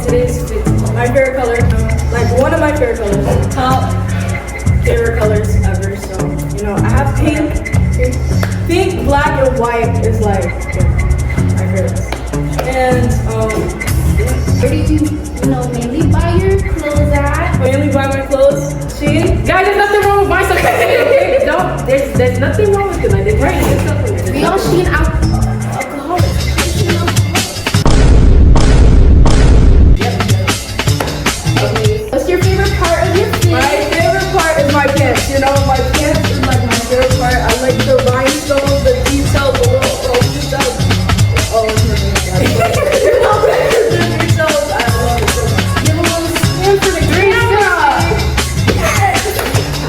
today's my favorite color, like one of my favorite colors, top favorite colors ever. So, you know, I have pink. Pink, black, and white is like my favorite. And Where do you mainly buy your clothes at? mainly buy my clothes. See, guys, there's nothing wrong with my stuff. Okay, don't. There's nothing wrong with it. Like, it's right. It's nothing. We all Shein alcoholics. What's your favorite part of your fit? My favorite part is my pants. You know, my pants is like my favorite part. I like the rhinestones, the details, the little details. Oh, it's the details. I love it so much. Give a little spin for the green stuff. Yes.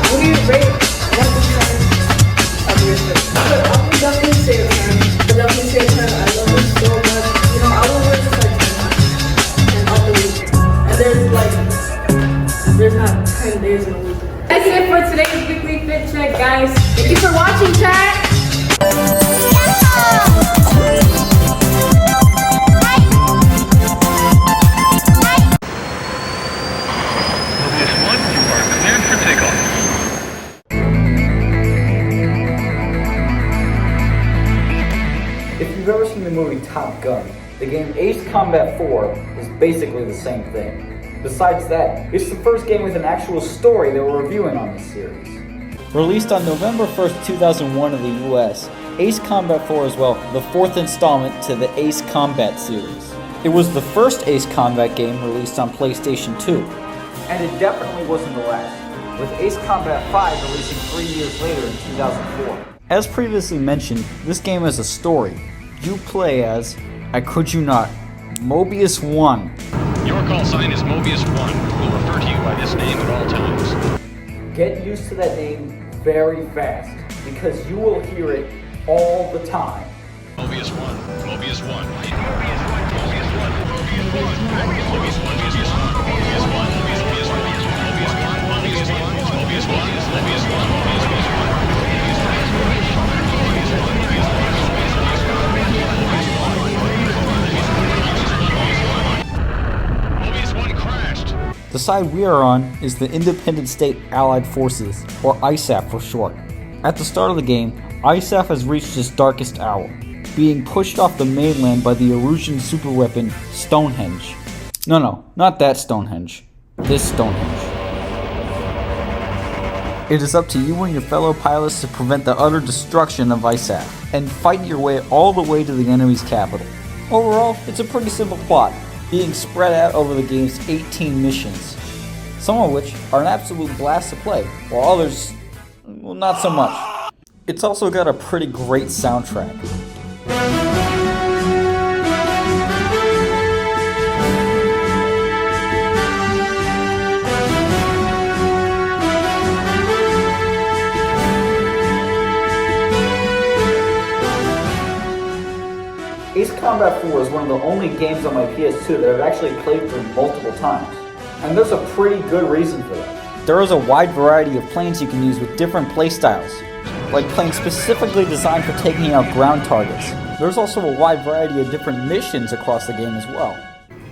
What do you rate? 1 to 10 of your fit? But I would definitely say a 10. I definitely say a 10. I love it so much. You know, I will wear this like 10 and all the week. And there's not 10 days in a week. That's it for today's weekly fit check, guys. Thank you for watching, chat. If you've ever seen the movie Top Gun, the game Ace Combat 4 is basically the same thing. Besides that, it's the first game with an actual story that we're reviewing on this series. Released on November 1st, 2001 in the US, Ace Combat 4 is, well, the fourth installment to the Ace Combat series. It was the first Ace Combat game released on PlayStation 2. And it definitely wasn't the last, with Ace Combat 5 releasing 3 years later in 2004. As previously mentioned, this game has a story. You play as, I kid you not, Mobius 1. Your call sign is Mobius 1. We'll refer to you by this name at all times. Get used to that name very fast, because you will hear it all the time. Mobius 1. Mobius 1. Mobius 1. Mobius 1. Mobius 1. Mobius 1. Mobius 1. Mobius 1. Mobius 1. Mobius 1. Mobius 1. Mobius 1. Mobius 1. Mobius 1 crashed. The side we are on is the Independent State Allied Forces, or ISAF for short. At the start of the game, ISAF has reached its darkest hour, being pushed off the mainland by the Erusian superweapon Stonehenge. No, not that Stonehenge. This Stonehenge. It is up to you and your fellow pilots to prevent the utter destruction of ISAF, and fight your way all the way to the enemy's capital. Overall, it's a pretty simple plot, being spread out over the game's 18 missions, some of which are an absolute blast to play, while others, well, not so much. It's also got a pretty great soundtrack. Ace Combat 4 is one of the only games on my PS2 that I've actually played through multiple times. And there's a pretty good reason for that. There is a wide variety of planes you can use with different playstyles, like planes specifically designed for taking out ground targets. There's also a wide variety of different missions across the game as well.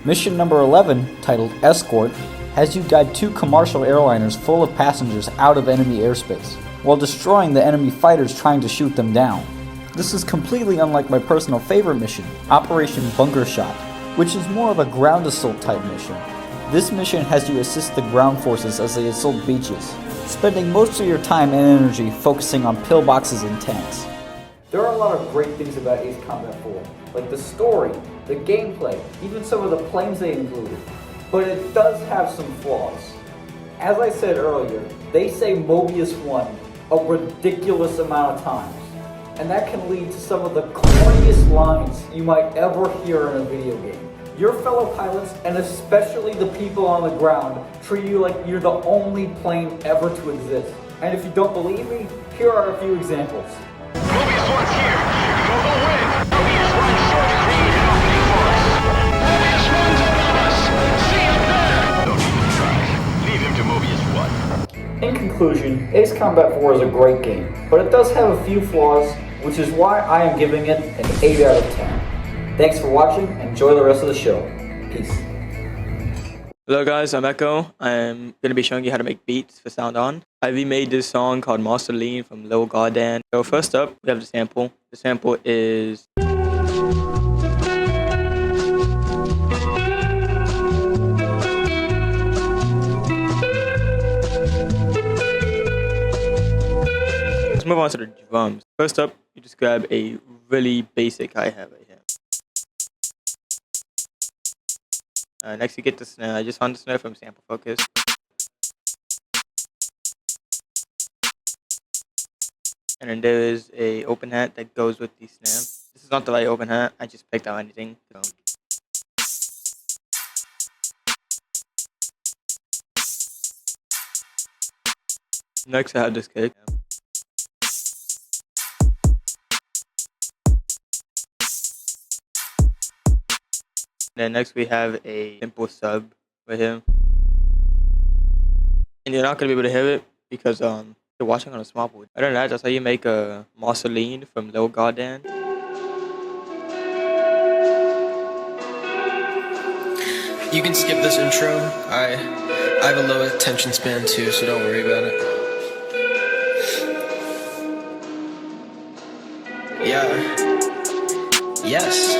Mission number 11, titled Escort, has you guide 2 commercial airliners full of passengers out of enemy airspace, while destroying the enemy fighters trying to shoot them down. This is completely unlike my personal favorite mission, Operation Bunker Shot, which is more of a ground assault type mission. This mission has you assist the ground forces as they assault beaches, spending most of your time and energy focusing on pillboxes and tanks. There are a lot of great things about Ace Combat 4, like the story, the gameplay, even some of the planes they included. But it does have some flaws. As I said earlier, they say Mobius 1 a ridiculous amount of times. And that can lead to some of the corniest lines you might ever hear in a video game. Your fellow pilots, and especially the people on the ground, treat you like you're the only plane ever to exist. And if you don't believe me, here are a few examples. Mobius 1's here. Go away. Mobius 1's short to create an opening for us. Mobius 1's above us. See him there. Don't even try. Leave him to Mobius 1. In conclusion, Ace Combat 4 is a great game, but it does have a few flaws, which is why I am giving it an 8 out of 10. Thanks for watching, and enjoy the rest of the show. Peace. Hello guys, I'm Echo. I'm going to be showing you how to make beats for Sound On. I remade this song called Master Lean from Lil Gardan. So first up, we have the sample. The sample is... Let's move on to the drums. First up, you just grab a really basic hi-hat right here. Next you get the snare. I just found the snare from Sample Focus. And then there is a open hat that goes with the snare. This is not the right open hat. I just picked out anything. So. Next I have this kick. Then next we have a simple sub right here. And you're not going to be able to hear it because you're watching on a small board. Other than that, that's how you make a Master Lean from Lil Gardan. You can skip this intro. I have a low attention span too, so don't worry about it. Yeah. Yes.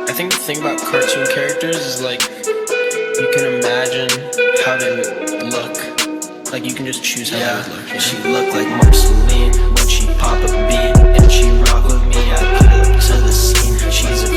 I think the thing about cartoon characters is like you can imagine how they would look. Like you can just choose how they would look. Yeah. She looked like Marceline when she pop a beat and she rock with me. I put up to the scene. She's a